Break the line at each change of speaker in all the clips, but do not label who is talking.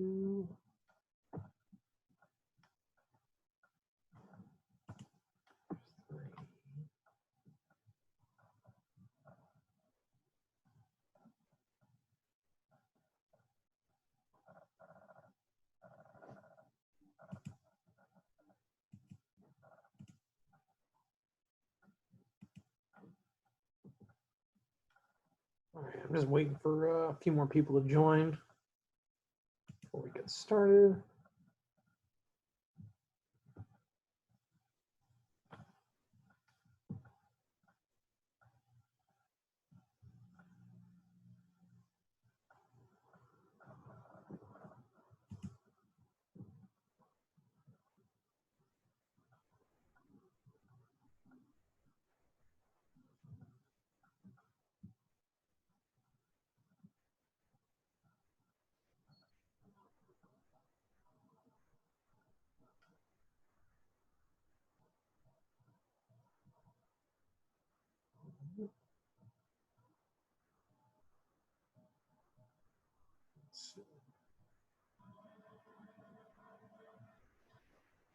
2, 3. All right, I'm just waiting for a few more people to join before we get started.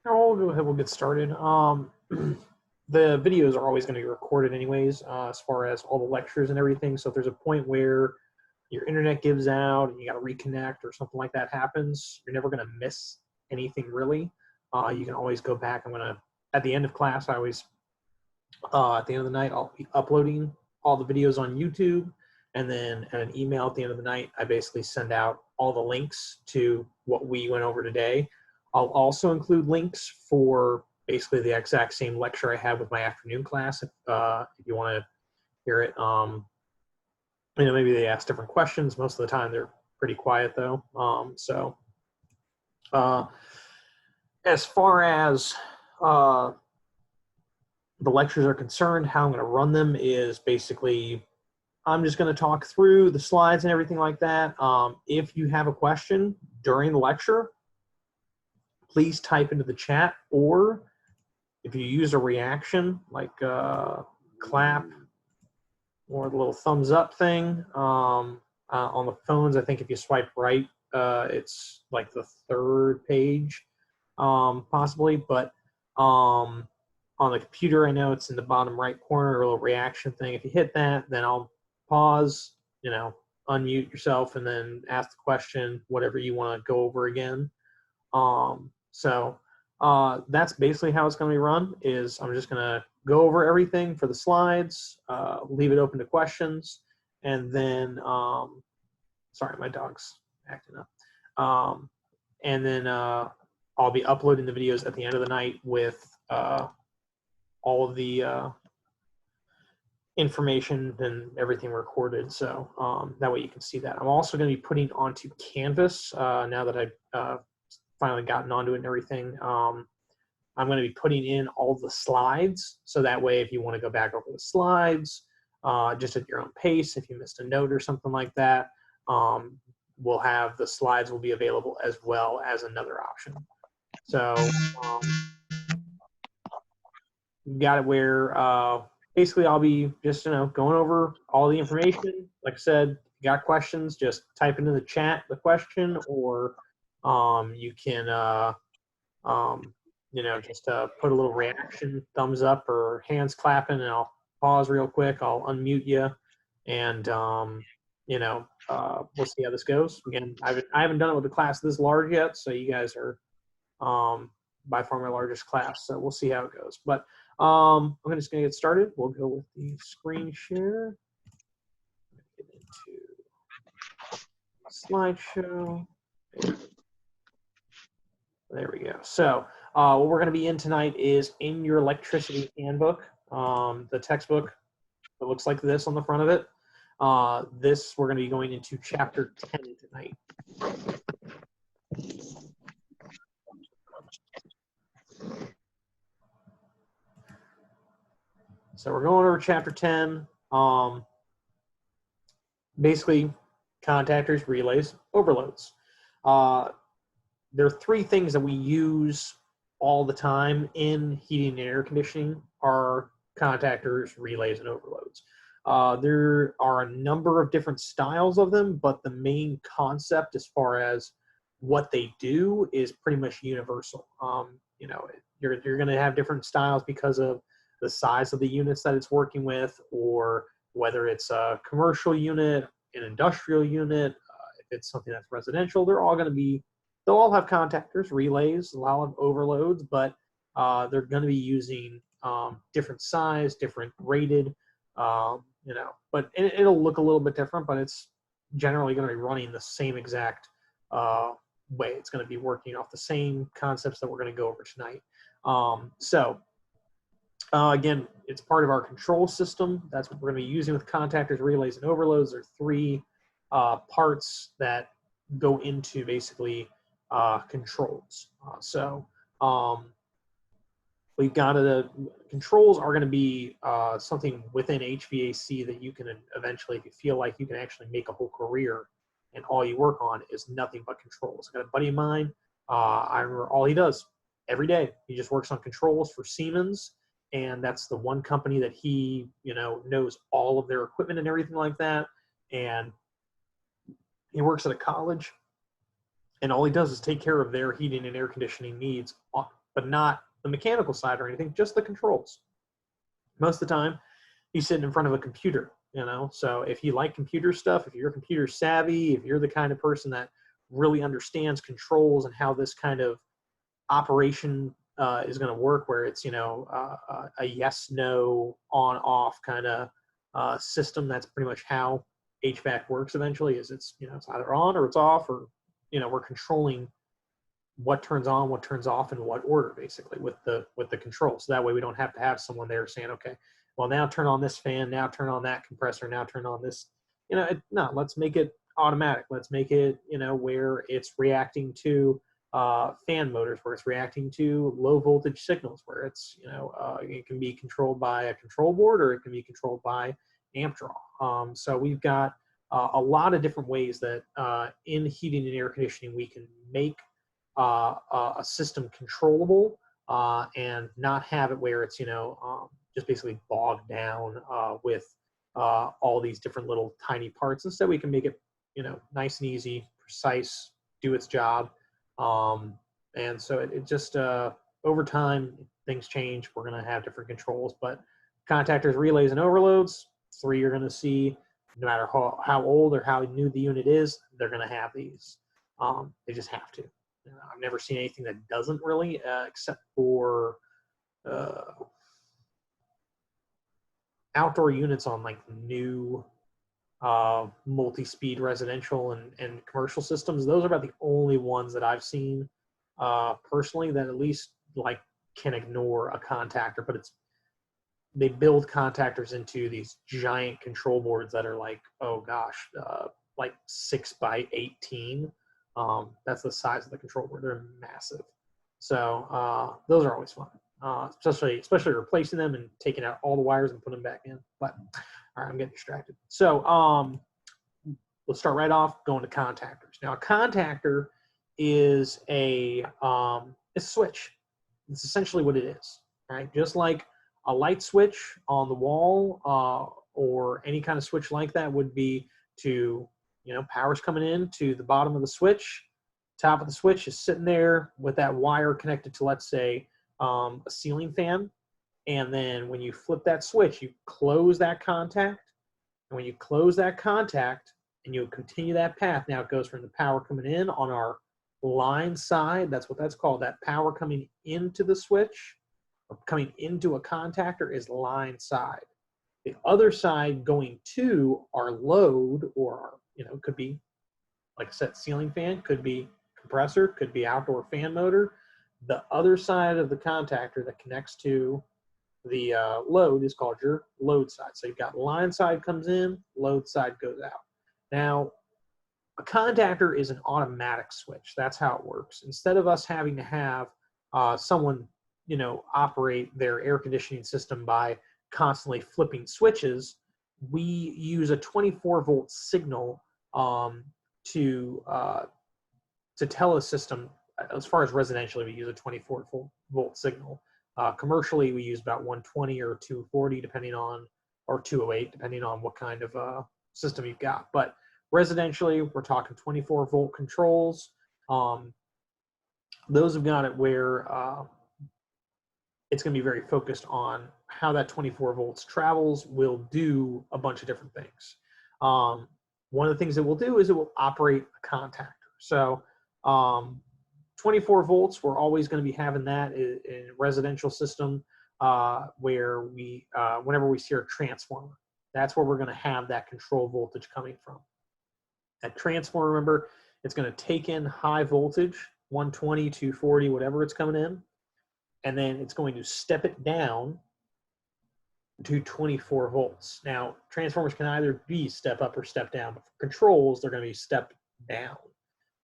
Now we'll go ahead, we'll get started. The videos are always going to be recorded anyways, as far as all the lectures and everything. So if there's a point where your internet gives out and you got to reconnect or something like that happens, you're never going to miss anything really. You can always go back. I'm going to, at the end of class, I always, at the end of the night, I'll be uploading all the videos on YouTube. And then at an email at the end of the night, I basically send out all the links to what we went over today. I'll also include links for basically the exact same lecture I had with my afternoon class. If you want to hear it, you know, maybe they ask different questions. Most of the time, they're pretty quiet though. As far as the lectures are concerned, how I'm going to run them is basically I'm just going to talk through the slides and everything like that. If you have a question during the lecture, please type into the chat, or if you use a reaction like clap or the little thumbs up thing on the phones, I think if you swipe right, it's like the 3rd page possibly, but on the computer, I know it's in the bottom right corner, a little reaction thing. If you hit that, then I'll pause, you know, unmute yourself, and then ask the question, whatever you want to go over again. So that's basically how it's going to be run. Is I'm just going to go over everything for the slides, leave it open to questions, and then sorry, my dog's acting up. And then I'll be uploading the videos at the end of the night with all of the information and everything recorded, so that way you can see that. I'm also going to be putting onto Canvas now that I've finally gotten onto it and everything. I'm going to be putting in all the slides, so that way if you want to go back over the slides just at your own pace, if you missed a note or something like that, we'll have the slides will be available as well as another option. So got it where basically I'll be just, you know, going over all the information. Like I said, if you got questions, just type into the chat the question, or you can you know, just put a little reaction, thumbs up or hands clapping, and I'll pause real quick. I'll unmute you, and you know, we'll see how this goes. Again, I haven't done it with a class this large yet, so you guys are by far my largest class, so we'll see how it goes. But I'm just going to get started. We'll go with the screen share. Get into slideshow. There we go. So what we're going to be in tonight is in your electricity handbook, the textbook that looks like this on the front of it. This, we're going to be going into chapter 10 tonight. So we're going over chapter 10. Basically, contactors, relays, overloads. There are 3 things that we use all the time in heating and air conditioning are contactors, relays, and overloads. There are a number of different styles of them, but the main concept as far as what they do is pretty much universal. You know, you're going to have different styles because of the size of the units that it's working with, or whether it's a commercial unit, an industrial unit, if it's something that's residential. They'll all have contactors, relays, a lot of overloads, but they're going to be using different size, different rated, you know, but it'll look a little bit different, but it's generally going to be running the same exact way. It's going to be working off the same concepts that we're going to go over tonight. Again, it's part of our control system. That's what we're going to be using with contactors, relays, and overloads. There are three parts that go into basically controls. We've got controls are going to be something within HVAC that you can eventually, if you feel like you can actually make a whole career and all you work on is nothing but controls. I got a buddy of mine, I remember all he does every day, he just works on controls for Siemens, and that's the one company that he, you know, knows all of their equipment and everything like that. And he works at a college, and all he does is take care of their heating and air conditioning needs, but not the mechanical side or anything, just the controls. Most of the time, he's sitting in front of a computer, you know. So if you like computer stuff, if you're computer savvy, if you're the kind of person that really understands controls and how this kind of operation is going to work, where it's, you know, a yes, no, on, off kind of system, that's pretty much how HVAC works eventually, is it's, you know, it's either on or it's off, or, you know, we're controlling what turns on, what turns off, in what order, basically, with the control. So that way we don't have to have someone there saying, okay, well, now turn on this fan, now turn on that compressor, now turn on this. You know, no, let's make it automatic. Let's make it, you know, where it's reacting to fan motors, where it's reacting to low voltage signals, where it's, you know, it can be controlled by a control board, or it can be controlled by amp draw. So we've got a lot of different ways that in heating and air conditioning we can make a system controllable and not have it where it's, you know, just basically bogged down with all these different little tiny parts. Instead, we can make it, you know, nice and easy, precise, do its job. And so it just, over time, things change. We're going to have different controls, but contactors, relays, and overloads, three you're going to see, no matter how old or how new the unit is, they're going to have these. They just have to. I've never seen anything that doesn't really, except for outdoor units on like new multi-speed residential and commercial systems. Those are about the only ones that I've seen personally that at least like can ignore a contactor, but they build contactors into these giant control boards that are like, oh gosh, like 6 by 18. That's the size of the control board. They're massive. So those are always fun, especially replacing them and taking out all the wires and putting them back in. But all right, I'm getting distracted. So let's start right off going to contactors. Now, a contactor is a switch. It's essentially what it is, right? Just like a light switch on the wall or any kind of switch like that would be to, you know, power's coming in to the bottom of the switch. Top of the switch is sitting there with that wire connected to, let's say, a ceiling fan. And then when you flip that switch, you close that contact. And when you close that contact and you continue that path, now it goes from the power coming in on our line side. That's what that's called. That power coming into the switch or coming into a contactor is line side. The other side going to our load, or our, you know, could be, like I said, ceiling fan, could be compressor, could be outdoor fan motor. The other side of the contactor that connects to the load is called your load side. So you've got line side comes in, load side goes out. Now, a contactor is an automatic switch. That's how it works. Instead of us having to have someone, you know, operate their air conditioning system by constantly flipping switches, we use a 24-volt signal to tell a system. As far as residentially, we use a 24-volt signal. Commercially, we use about 120 or 240, depending on, or 208, depending on what kind of system you've got. But residentially, we're talking 24-volt controls. Those have got it where it's going to be very focused on how that 24 volts travels. Will do a bunch of different things. One of the things it will do is it will operate a contactor. So 24 volts, we're always going to be having that in a residential system where we, whenever we see our transformer, that's where we're going to have that control voltage coming from. That transformer, remember, it's going to take in high voltage, 120, 240, whatever it's coming in, and then it's going to step it down to 24 volts. Now, transformers can either be step up or step down, but for controls, they're going to be step down.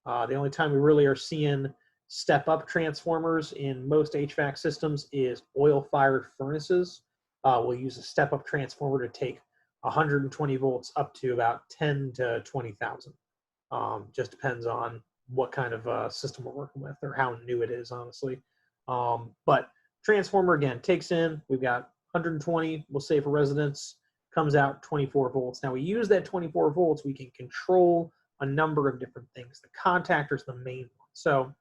The only time we really are seeing step up transformers in most HVAC systems is oil-fired furnaces. We'll use a step up transformer to take 120 volts up to about 10 to 20,000. Just depends on what kind of system we're working with or how new it is, honestly. But transformer, again, takes in, we've got 120, we'll say for residents, comes out 24 volts. Now we use that 24 volts, we can control a number of different things. The contactor is the main one. So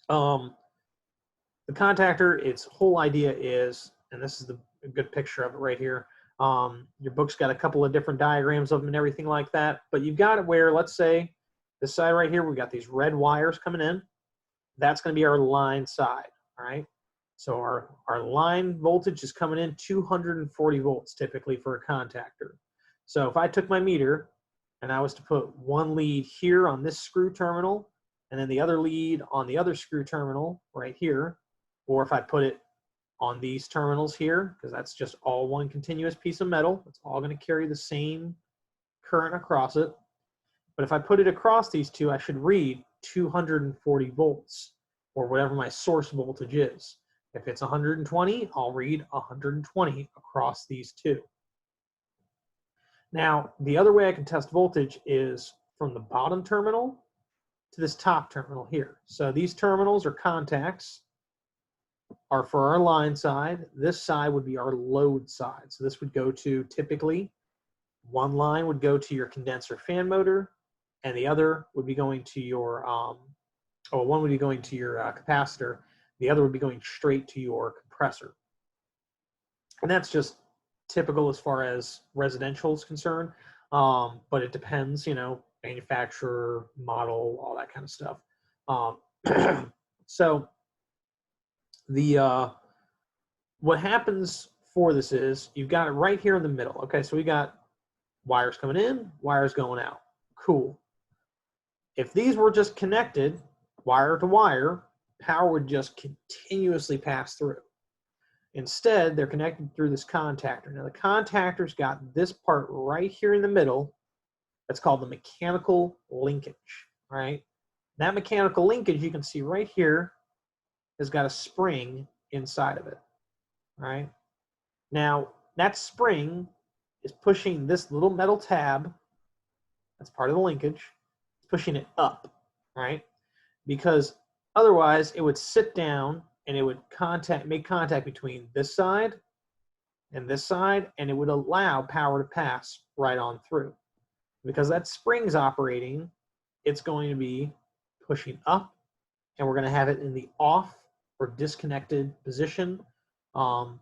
the contactor, its whole idea is, and this is a good picture of it right here. Your book's got a couple of different diagrams of them and everything like that, but you've got it where, let's say, this side right here, we've got these red wires coming in. That's going to be our line side, all right? So our line voltage is coming in 240 volts typically for a contactor. So if I took my meter and I was to put one lead here on this screw terminal and then the other lead on the other screw terminal right here, or if I put it on these terminals here, because that's just all one continuous piece of metal, it's all going to carry the same current across it. But if I put it across these two, I should read 240 volts, or whatever my source voltage is. If it's 120, I'll read 120 across these two. Now, the other way I can test voltage is from the bottom terminal to this top terminal here. So these terminals or contacts are for our line side. This side would be our load side. So this would go to, typically, one line would go to your condenser fan motor, and the other would be going to your, one would be going to your capacitor, the other would be going straight to your compressor. And that's just typical as far as residential is concerned, but it depends, you know, manufacturer, model, all that kind of stuff. So the what happens for this is you've got it right here in the middle. Okay, so we got wires coming in, wires going out. Cool. If these were just connected wire to wire, power would just continuously pass through. Instead, they're connected through this contactor. Now, the contactor's got this part right here in the middle that's called the mechanical linkage, right? That mechanical linkage, you can see right here, has got a spring inside of it, right? Now, that spring is pushing this little metal tab, that's part of the linkage, it's pushing it up, right? Because otherwise, it would sit down and it would make contact between this side, and it would allow power to pass right on through. Because that spring's operating, it's going to be pushing up, and we're going to have it in the off or disconnected position, or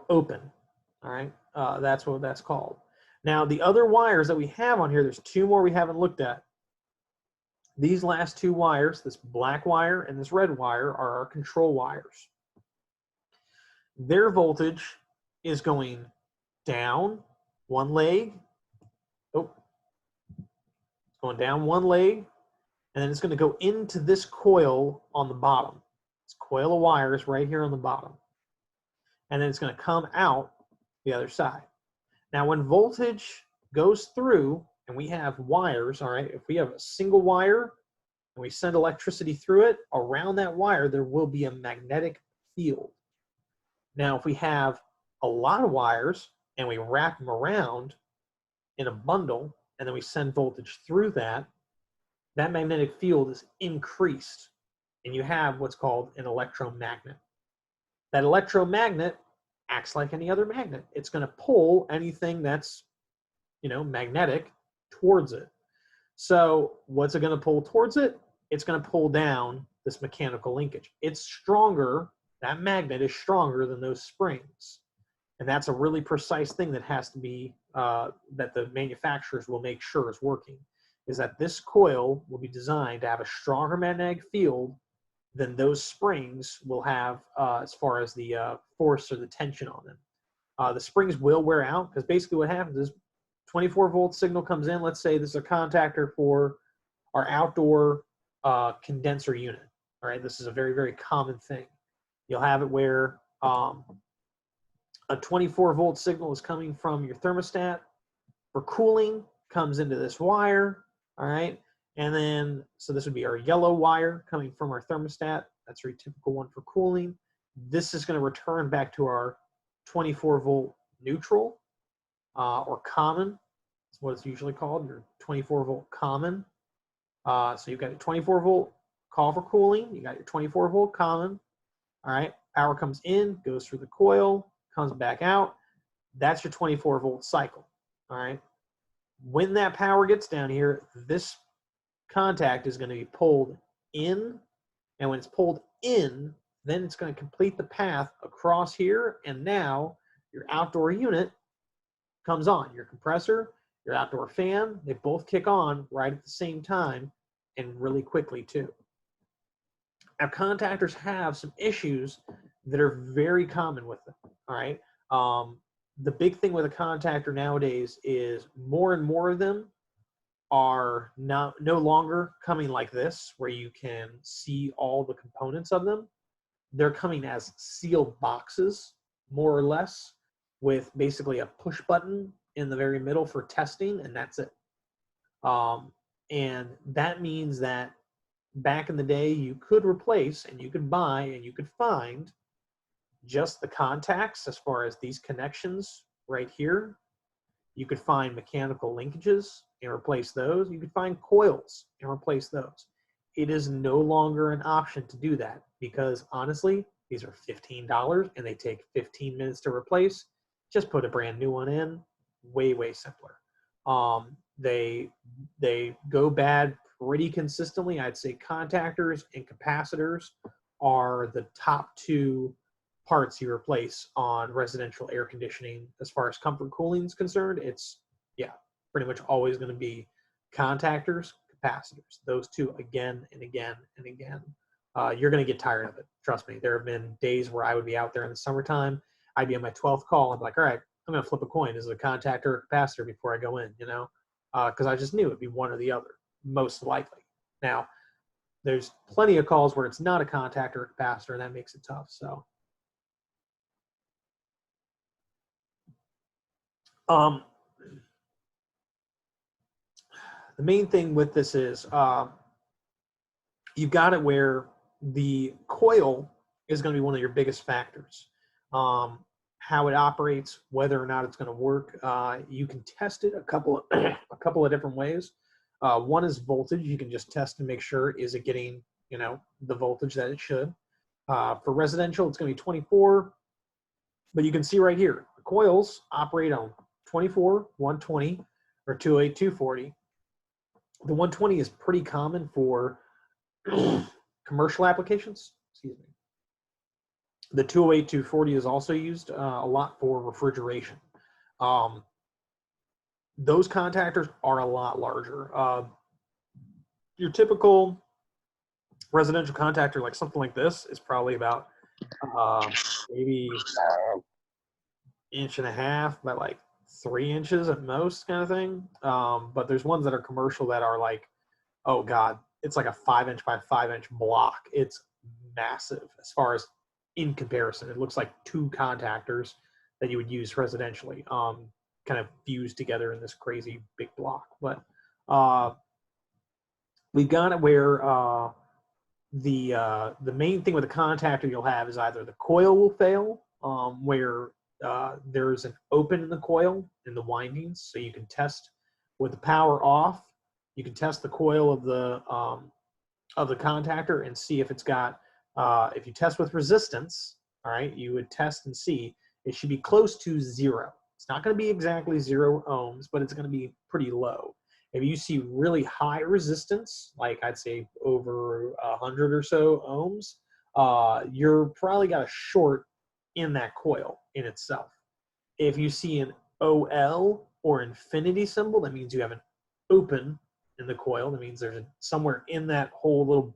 open, all right? That's what that's called. Now, the other wires that we have on here, there's two more we haven't looked at. These last two wires, this black wire and this red wire, are our control wires. Their voltage is going down one leg. Oh, it's going down one leg, and then it's going to go into this coil on the bottom. This coil of wires right here on the bottom. And then it's going to come out the other side. Now, when voltage goes through, and we have wires, all right, if we have a single wire and we send electricity through it, around that wire there will be a magnetic field. Now, if we have a lot of wires and we wrap them around in a bundle and then we send voltage through that, that magnetic field is increased, and you have what's called an electromagnet. That electromagnet acts like any other magnet. It's going to pull anything that's, you know, magnetic towards it. So what's it going to pull towards it? It's going to pull down this mechanical linkage. It's stronger. That magnet is stronger than those springs. And that's a really precise thing that has to be, that the manufacturers will make sure is working, is that this coil will be designed to have a stronger magnetic field than those springs will have as far as the force or the tension on them. The springs will wear out because basically what happens is 24-volt signal comes in. Let's say this is a contactor for our outdoor condenser unit. All right, this is a very, very common thing. You'll have it where a 24-volt signal is coming from your thermostat for cooling, comes into this wire, all right? And then, so this would be our yellow wire coming from our thermostat. That's your typical one for cooling. This is going to return back to our 24-volt neutral or common. That's what it's usually called, your 24-volt common. So you've got your 24-volt call for cooling. You got your 24-volt common. All right, power comes in, goes through the coil, comes back out. That's your 24-volt cycle. All right. When that power gets down here, this contact is going to be pulled in. And when it's pulled in, then it's going to complete the path across here. And now your outdoor unit comes on. Your compressor, your outdoor fan, they both kick on right at the same time and really quickly too. Now, contactors have some issues that are very common with them, all right? The big thing with a contactor nowadays is more and more of them are no longer coming like this, where you can see all the components of them. They're coming as sealed boxes, more or less, with basically a push button in the very middle for testing, and that's it. And that means that back in the day, you could replace and you could buy and you could find just the contacts as far as these connections right here. You could find mechanical linkages and replace those. You could find coils and replace those. It is no longer an option to do that because honestly, these are $15 and they take 15 minutes to replace. Just put a brand new one in. Way, way simpler. They go bad pretty consistently. I'd say contactors and capacitors are the top two parts you replace on residential air conditioning. As far as comfort cooling is concerned, it's, yeah, pretty much always going to be contactors, capacitors. Those two again and again and again. You're going to get tired of it. Trust me. There have been days where I would be out there in the summertime. I'd be on my 12th call. I'm like, all right, I'm going to flip a coin. Is it a contactor or a capacitor before I go in, you know? Because I just knew it'd be one or the other, most likely. Now, there's plenty of calls where it's not a contactor or capacitor, and that makes it tough. So, the main thing with this is you've got it where the coil is going to be one of your biggest factors. How it operates, whether or not it's going to work. You can test it a couple of different ways. One is voltage. You can just test and make sure, is it getting, you know, the voltage that it should. For residential, it's going to be 24, but you can see right here, the coils operate on 24, 120, or 208, 240. The 120 is pretty common for commercial applications. Excuse me. The 208, 240 is also used a lot for refrigeration. Those contactors are a lot larger. Your typical residential contactor, like something like this, is probably about maybe 1.5 inches by like 3 inches at most, kind of thing. But there's ones that are commercial that are like, oh God, it's like a 5-inch by 5-inch block. It's massive as far as in comparison. It looks like two contactors that you would use residentially, kind of fused together in this crazy big block. But we've got it where the main thing with a contactor you'll have is either the coil will fail, where there's an open in the coil in the windings, so you can test with the power off. You can test the coil of the contactor and see if it's got. If you test with resistance, all right, you would test and see it should be close to 0. It's not going to be exactly 0 ohms, but it's going to be pretty low. If you see really high resistance, like I'd say over 100 or so ohms, you're probably got a short in that coil in itself. If you see an OL or infinity symbol, that means you have an open in the coil. That means there's somewhere in that whole little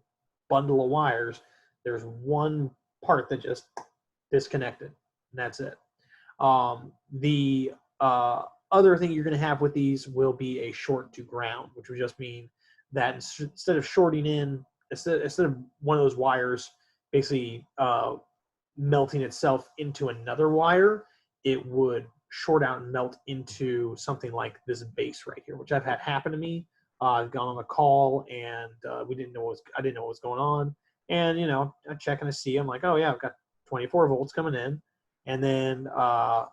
bundle of wires, there's one part that just disconnected, and that's it. The other thing you're going to have with these will be a short to ground, which would just mean that instead of shorting in, instead of one of those wires basically melting itself into another wire, it would short out and melt into something like this base right here, which I've had happen to me. I've gone on a call and I didn't know what was going on. And, you know, I'm checking to see, I'm like, oh yeah, I've got 24 volts coming in. And then I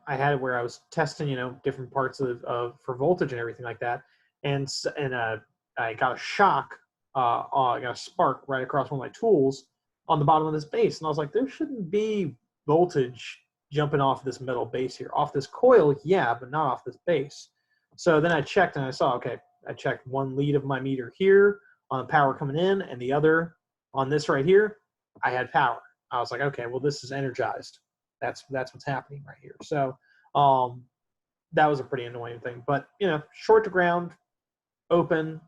had it where I was testing, you know, different parts of for voltage and everything like that. And I got a shock, I got a spark right across one of my tools on the bottom of this base. And I was like, there shouldn't be voltage jumping off this metal base here. Off this coil, yeah, but not off this base. So then I checked and I saw, okay, I checked one lead of my meter here on the power coming in, and the other on this right here, I had power. I was like, okay, well, this is energized. That's what's happening right here. So that was a pretty annoying thing. But, you know, short to ground, open,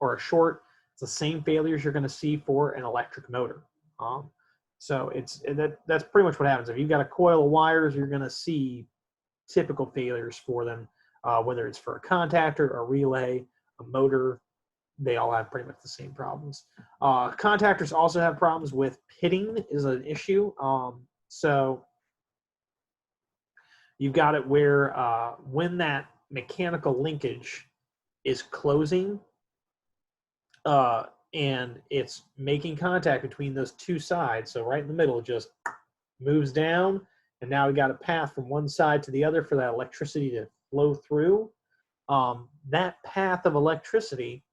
or a short, it's the same failures you're going to see for an electric motor. So that's pretty much what happens. If you've got a coil of wires, you're going to see typical failures for them, whether it's for a contactor, a relay, a motor. They all have pretty much the same problems. Contactors also have problems with pitting is an issue. So you've got it where when that mechanical linkage is closing and it's making contact between those two sides, so right in the middle, it just moves down, and now we got a path from one side to the other for that electricity to flow through. That path of electricity,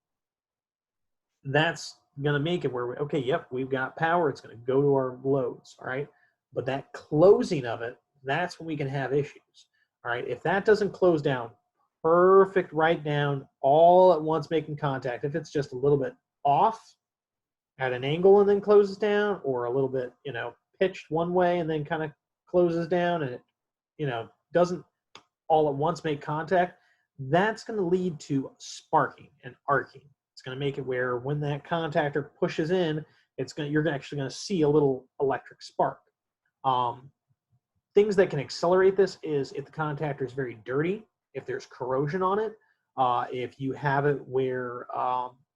that's going to make it where, okay, yep, we've got power. It's going to go to our loads, all right? But that closing of it, that's when we can have issues, all right? If that doesn't close down perfect right down all at once making contact, if it's just a little bit off at an angle and then closes down, or a little bit, you know, pitched one way and then kind of closes down, and it, you know, doesn't all at once make contact, that's going to lead to sparking and arcing. It's going to make it where when that contactor pushes in, you're actually going to see a little electric spark. Things that can accelerate this is if the contactor is very dirty, if there's corrosion on it, if you have it where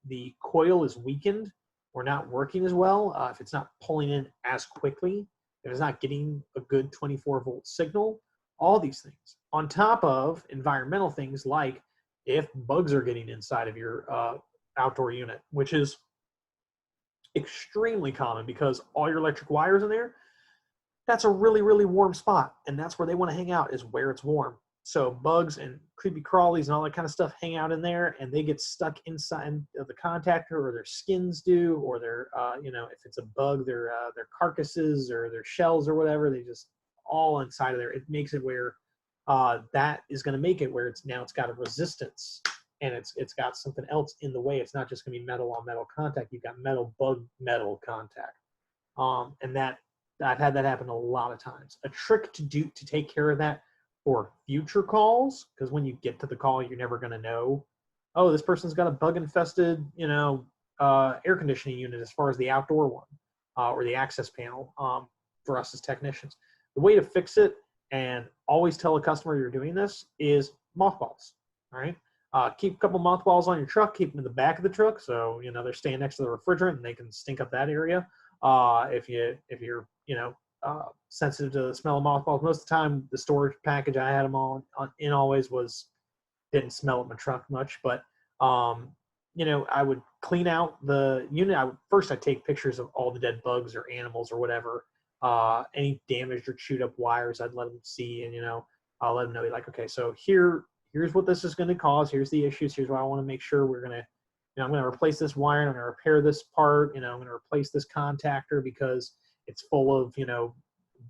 the coil is weakened or not working as well, if it's not pulling in as quickly, if it's not getting a good 24-volt signal, all these things. On top of environmental things like if bugs are getting inside of your outdoor unit, which is extremely common because all your electric wires in there, that's a really, really warm spot. And that's where they want to hang out, is where it's warm. So bugs and creepy crawlies and all that kind of stuff hang out in there, and they get stuck inside of the contactor, or their skins do, or their, you know, if it's a bug, their carcasses or their shells or whatever, they just all inside of there. It makes it where that is going to make it where it's got a resistance, and it's got something else in the way. It's not just going to be metal on metal contact. You've got metal bug metal contact, and that I've had that happen a lot of times. A trick to take care of that for future calls, because when you get to the call, you're never going to know, oh, this person's got a bug infested, you know, air conditioning unit as far as the outdoor one, or the access panel, for us as technicians. The way to fix it, and always tell a customer you're doing this, is mothballs. All right, keep a couple mothballs on your truck. Keep them in the back of the truck, so you know they're staying next to the refrigerant and they can stink up that area. If you're you know sensitive to the smell of mothballs, most of the time the storage package I had them in always didn't smell at my truck much, but you know, I would clean out the unit. I'd take pictures of all the dead bugs or animals or whatever. Any damaged or chewed up wires, I'd let them see, and you know, I'll let them know, like, okay, so here's what this is going to cause. Here's the issues. Here's what I want to make sure we're going to, you know, I'm going to replace this wire. I'm going to repair this part. You know, I'm going to replace this contactor because it's full of, you know,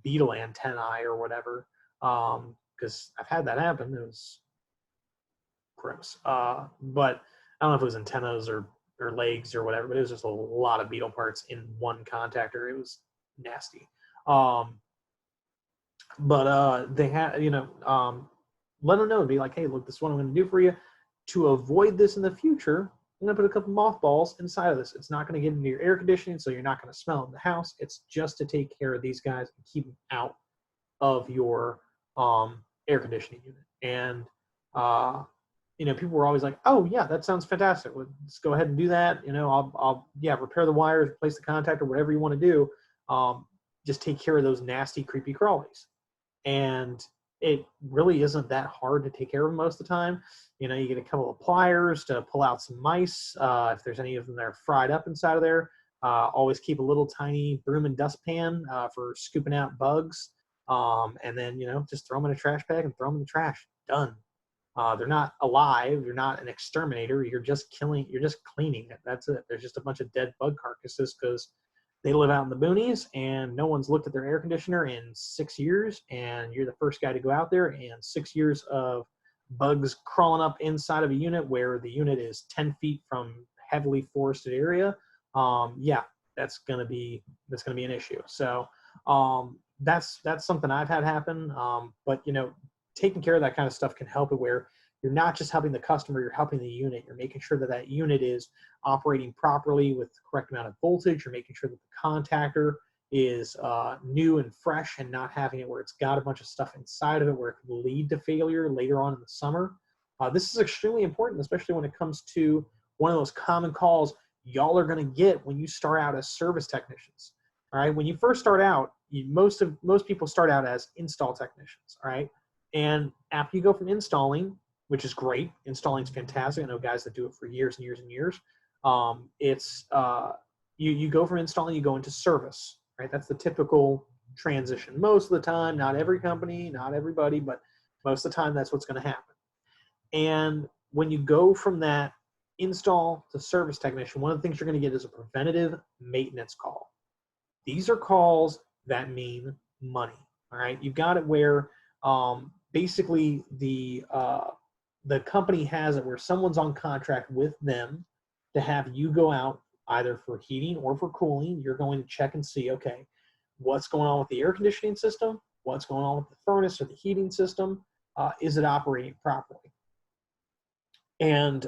beetle antennae or whatever. Because I've had that happen. It was gross. But I don't know if it was antennas or legs or whatever, but it was just a lot of beetle parts in one contactor. It was nasty. But they had, let them know, be like, hey, look, this is what I'm going to do for you. To avoid this in the future, I'm going to put a couple mothballs inside of this. It's not going to get into your air conditioning, so you're not going to smell it in the house. It's just to take care of these guys and keep them out of your air conditioning unit. And people were always like, oh yeah, that sounds fantastic. Let's go ahead and do that. I'll repair the wires, replace the contactor, whatever you want to do. Just take care of those nasty, creepy crawlies. And it really isn't that hard to take care of them most of the time. You get a couple of pliers to pull out some mice. If there's any of them that are fried up inside of there, always keep a little tiny broom and dustpan for scooping out bugs. And then, just throw them in a trash bag and throw them in the trash. Done. They're not alive. You're not an exterminator. You're just cleaning it. That's it. There's just a bunch of dead bug carcasses because they live out in the boonies and no one's looked at their air conditioner in 6 years. And you're the first guy to go out there, and 6 years of bugs crawling up inside of a unit where the unit is 10 feet from heavily forested area. That's going to be an issue. So, that's something I've had happen. But taking care of that kind of stuff can help it where you're not just helping the customer, you're helping the unit. You're making sure that unit is operating properly with the correct amount of voltage. You're making sure that the contactor is new and fresh and not having it where it's got a bunch of stuff inside of it where it could lead to failure later on in the summer. This is extremely important, especially when it comes to one of those common calls y'all are going to get when you start out as service technicians. All right, when you first start out, most people start out as install technicians. All right. And after you go from installing, which is great, installing is fantastic. I know guys that do it for years and years and years. You go from installing, you go into service, right? That's the typical transition. Most of the time, not every company, not everybody, but most of the time that's what's going to happen. And when you go from that install to service technician, one of the things you're going to get is a preventative maintenance call. These are calls that mean money, all right? You've got it where basically the company has it where someone's on contract with them to have you go out either for heating or for cooling. You're going to check and see, okay, what's going on with the air conditioning system? What's going on with the furnace or the heating system? Is it operating properly? And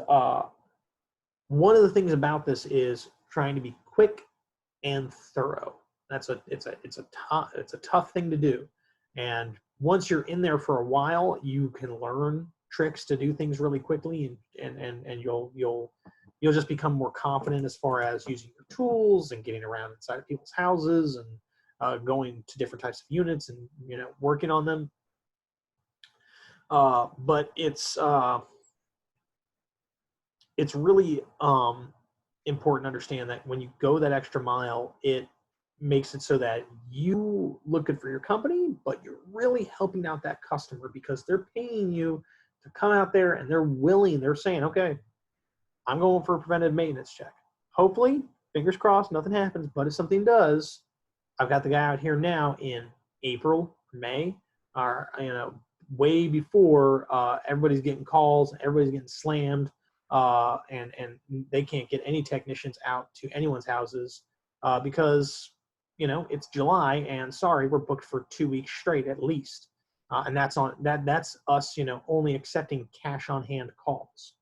one of the things about this is trying to be quick and thorough. It's a tough thing to do. And once you're in there for a while, you can learn tricks to do things really quickly, and you'll just become more confident as far as using your tools and getting around inside of people's houses and going to different types of units and working on them. But it's really important to understand that when you go that extra mile, it makes it so that you look good for your company, but you're really helping out that customer because they're paying you to come out there and they're saying, okay, I'm going for a preventive maintenance check. Hopefully, fingers crossed, nothing happens, but if something does, I've got the guy out here now in April, May, or way before everybody's getting calls, everybody's getting slammed, and they can't get any technicians out to anyone's houses because it's July and sorry, we're booked for 2 weeks straight at least, and that's us only accepting cash on hand calls.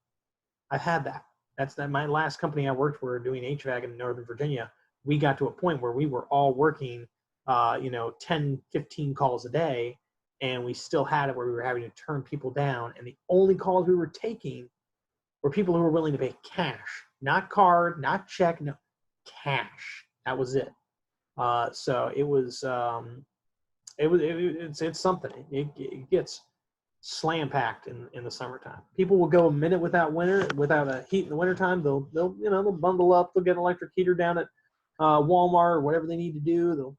I've had that. That's my last company I worked for doing HVAC in Northern Virginia. We got to a point where we were all working 10, 15 calls a day, and we still had it where we were having to turn people down, and the only calls we were taking were people who were willing to pay cash, not card, not check, no, cash. That was it. So it was it's something. It gets slam packed in the summertime. People will go a minute without a heat in the wintertime. They'll bundle up. They'll get an electric heater down at Walmart or whatever they need to do.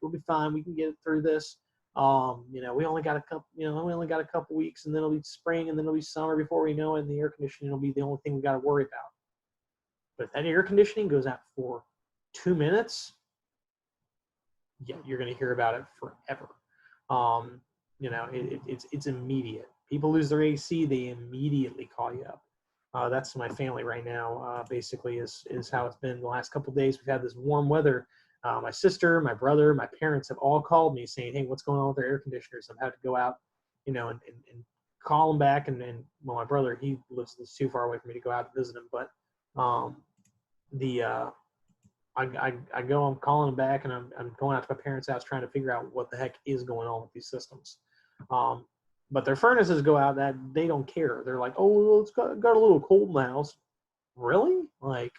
We'll be fine. We can get it through this. We only got a couple weeks, and then it'll be spring, and then it'll be summer before we know it. And the air conditioning will be the only thing we got to worry about. But if that air conditioning goes out for 2 minutes, yeah, you're going to hear about it forever. It's immediate. People lose their AC, they immediately call you up. That's my family right now, basically, is how it's been the last couple of days. We've had this warm weather. My sister, my brother, my parents have all called me saying, hey, what's going on with their air conditioners? I've had to go out, and call them back. And well, my brother, he lives too far away for me to go out and visit him. But I'm calling them back, and I'm going out to my parents' house trying to figure out what the heck is going on with these systems. But their furnaces go out, that they don't care. They're like, oh, well, it's got a little cold in the house. Really? Like,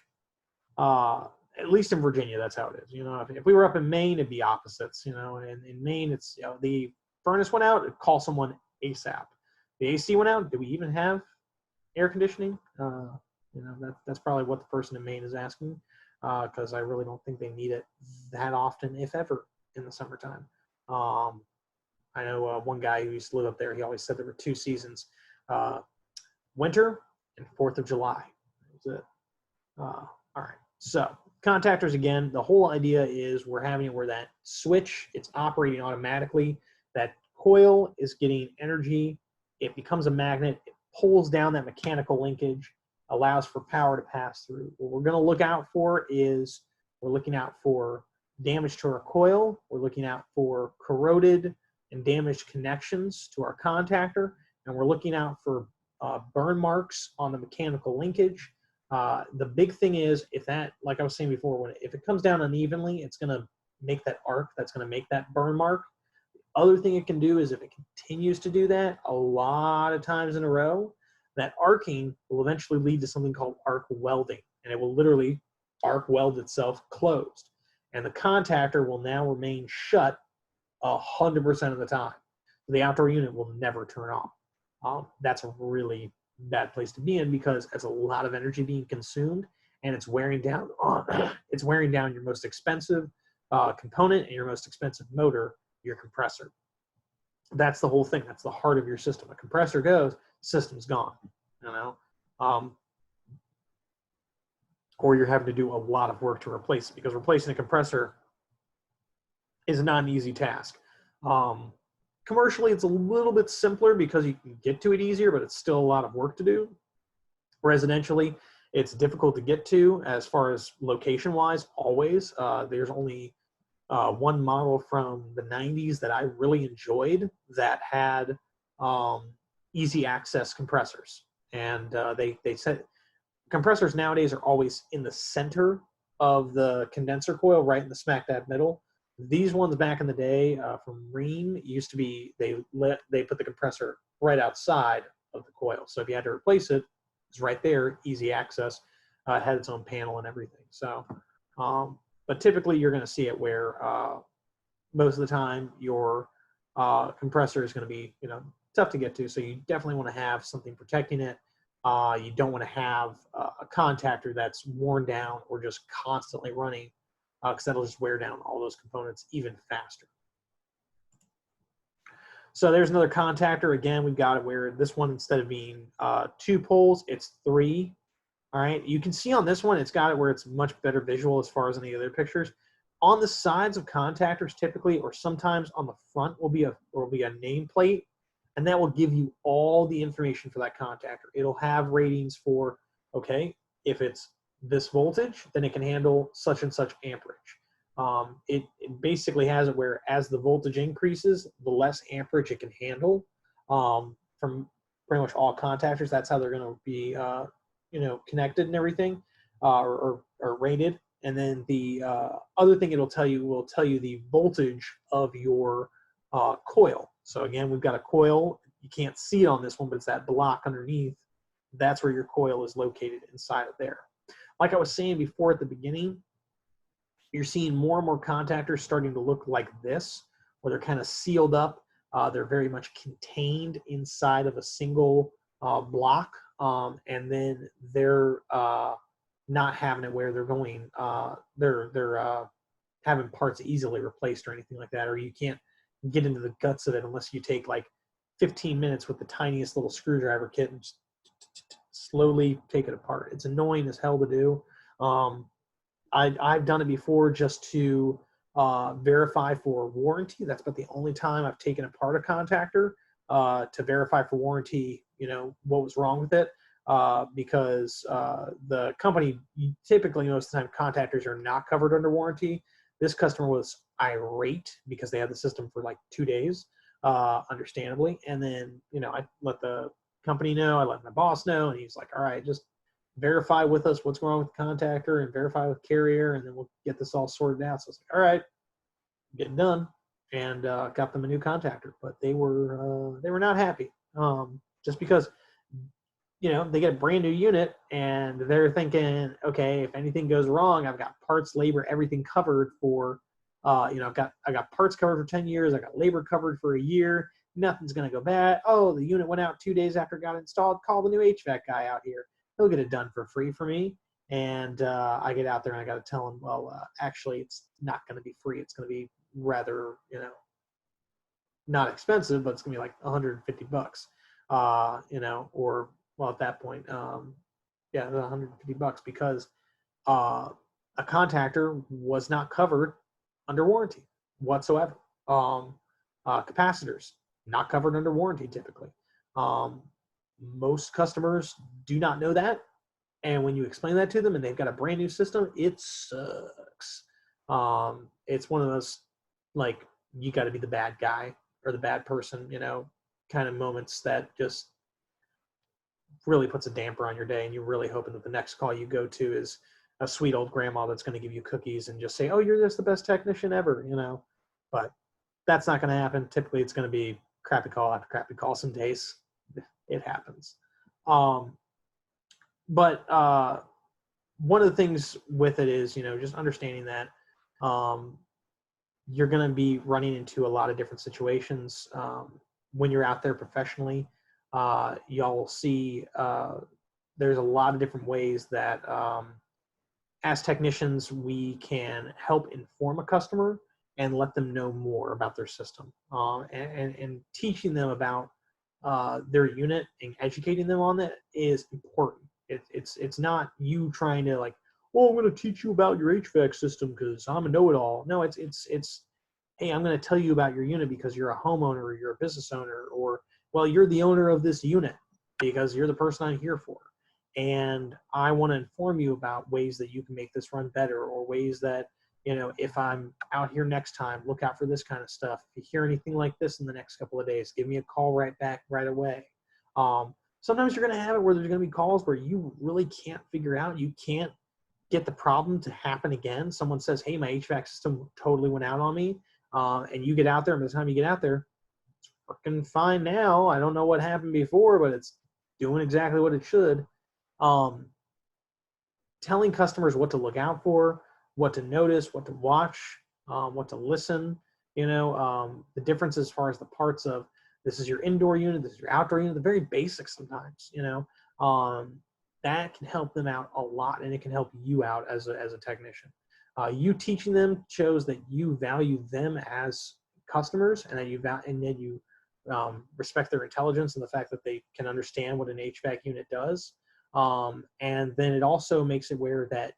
at least in Virginia, that's how it is. If we were up in Maine, it'd be opposites. And in Maine, it's the furnace went out, call someone ASAP. The AC went out. Do we even have air conditioning? That's probably what the person in Maine is asking, because I really don't think they need it that often, if ever, in the summertime. I know one guy who used to live up there, he always said there were 2 seasons, winter and 4th of July. That was it. All right. So contactors, again, the whole idea is we're having it where that switch, it's operating automatically. That coil is getting energy. It becomes a magnet. It pulls down that mechanical linkage, allows for power to pass through. What we're going to look out for is we're looking out for damage to our coil. We're looking out for corroded and damaged connections to our contactor, and we're looking out for burn marks on the mechanical linkage. The big thing is, if that, like I was saying before, if it comes down unevenly, it's going to make that arc, that's going to make that burn mark. The other thing it can do is if it continues to do that a lot of times in a row, that arcing will eventually lead to something called arc welding, and it will literally arc weld itself closed. And the contactor will now remain shut 100% of the time. The outdoor unit will never turn off. That's a really bad place to be in, because it's a lot of energy being consumed, and it's wearing down your most expensive component and your most expensive motor, your compressor. That's the whole thing. That's the heart of your system. A compressor goes, system's gone. Or you're having to do a lot of work to replace it, because replacing a compressor is not an easy task. Commercially, it's a little bit simpler because you can get to it easier, but it's still a lot of work to do. Residentially, it's difficult to get to as far as location-wise, always. There's only one model from the 90s that I really enjoyed that had easy access compressors. And they said compressors nowadays are always in the center of the condenser coil, right in the smack dab middle. These ones back in the day from Rheem used to be, they put the compressor right outside of the coil. So if you had to replace it, it's right there, easy access, had its own panel and everything. So, but typically you're going to see it where most of the time your compressor is going to be, tough to get to. So you definitely want to have something protecting it. You don't want to have a contactor that's worn down or just constantly running, because that'll just wear down all those components even faster. So there's another contactor. Again, we've got it where this one, instead of being 2 poles, it's 3. All right. You can see on this one, it's got it where it's much better visual as far as any other pictures. On the sides of contactors typically, or sometimes on the front, will be a nameplate, and that will give you all the information for that contactor. It'll have ratings for, okay, if it's this voltage, then it can handle such and such amperage. It basically has it where as the voltage increases, the less amperage it can handle. From pretty much all contactors, that's how they're going to be, connected and everything, or rated. And then the other thing will tell you the voltage of your coil. So again, we've got a coil. You can't see it on this one, but it's that block underneath. That's where your coil is located inside of there. Like I was saying before at the beginning, you're seeing more and more contactors starting to look like this, where they're kind of sealed up. They're very much contained inside of a single block, and then they're not having it where they're going. They're having parts easily replaced or anything like that, or you can't get into the guts of it unless you take like 15 minutes with the tiniest little screwdriver kit and just slowly take it apart. It's annoying as hell to do. I've done it before just to verify for warranty. That's about the only time I've taken apart a contactor. to verify for warranty, you know, what was wrong with it. Because the company, typically most of the time contactors are not covered under warranty. This customer was irate because they had the system for like 2 days, understandably. And then, you know, I let the company know, I let my boss know, and he's like, all right, just verify with us what's going on with the contactor and verify with carrier, and then we'll get this all sorted out. So I was like, all right, getting done, and got them a new contactor. But they were not happy, just because, you know, they get a brand new unit and they're thinking, okay, if anything goes wrong, I've got parts, labor, everything covered for, you know, I got parts covered for 10 years. I got labor covered for a year. Nothing's going to go bad. Oh, the unit went out 2 days after it got installed. Call the new HVAC guy out here. He'll get it done for free for me. And I get out there and I got to tell him, well, actually, it's not going to be free. It's going to be rather, you know, not expensive, but it's going to be like $150, you know, or, well, at that point, yeah, $150 because a contactor was not covered under warranty whatsoever. Capacitors not covered under warranty typically. Most customers do not know that, and when you explain that to them and they've got a brand new system, it sucks. It's one of those, like, you got to be the bad guy or the bad person, you know, kind of moments that just really puts a damper on your day, and you're really hoping that the next call you go to is a sweet old grandma that's going to give you cookies and just say, oh, you're just the best technician ever, you know. But that's not going to happen. Typically it's going to be crappy call after crappy call. Some days it happens. But one of the things with it is, you know, just understanding that you're going to be running into a lot of different situations when you're out there professionally. Y'all will see there's a lot of different ways that as technicians we can help inform a customer and let them know more about their system, and teaching them about their unit and educating them on that is important. It's not you trying to like, oh, I'm going to teach you about your HVAC system because I'm a know-it-all. No, it's hey, I'm going to tell you about your unit because you're a homeowner or you're a business owner, or, well, you're the owner of this unit because you're the person I'm here for. And I want to inform you about ways that you can make this run better, or ways that, you know, if I'm out here next time, look out for this kind of stuff. If you hear anything like this in the next couple of days, give me a call right back right away. Sometimes you're going to have it where there's going to be calls where you really can't figure out, you can't get the problem to happen again. Someone says, hey, my HVAC system totally went out on me. And you get out there, and by the time you get out there, it's working fine now. I don't know what happened before, but it's doing exactly what it should. Telling customers what to look out for, what to notice, what to watch, what to listen, you know, the difference as far as the parts of this is your indoor unit, this is your outdoor unit, the very basics sometimes, you know, that can help them out a lot, and it can help you out as a technician. You teaching them shows that you value them as customers, and that you respect their intelligence and the fact that they can understand what an HVAC unit does. And then it also makes it where that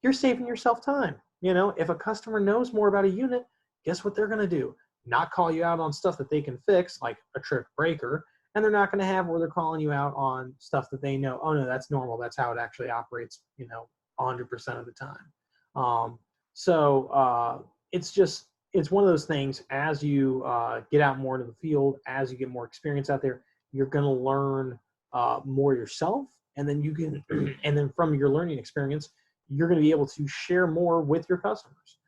you're saving yourself time. You know, if a customer knows more about a unit, guess what they're going to do? Not call you out on stuff that they can fix, like a trip breaker, and they're not going to have where they're calling you out on stuff that they know, oh no, that's normal. That's how it actually operates, you know, 100% of the time. It's one of those things, as you get out more into the field, as you get more experience out there, you're going to learn more yourself. And then you can, and then from your learning experience, you're going to be able to share more with your customers.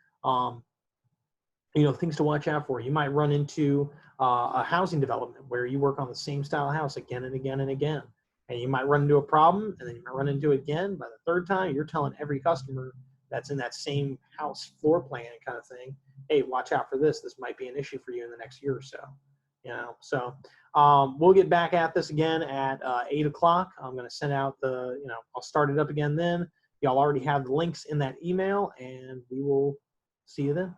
You know, things to watch out for. You might run into a housing development where you work on the same style house again and again and again. And you might run into a problem, and then you might run into it again. By the third time, you're telling every customer that's in that same house floor plan kind of thing, hey, watch out for this. This might be an issue for you in the next year or so. You know, so we'll get back at this again at 8 o'clock. I'm going to send out I'll start it up again then. Y'all already have the links in that email, and we will see you then.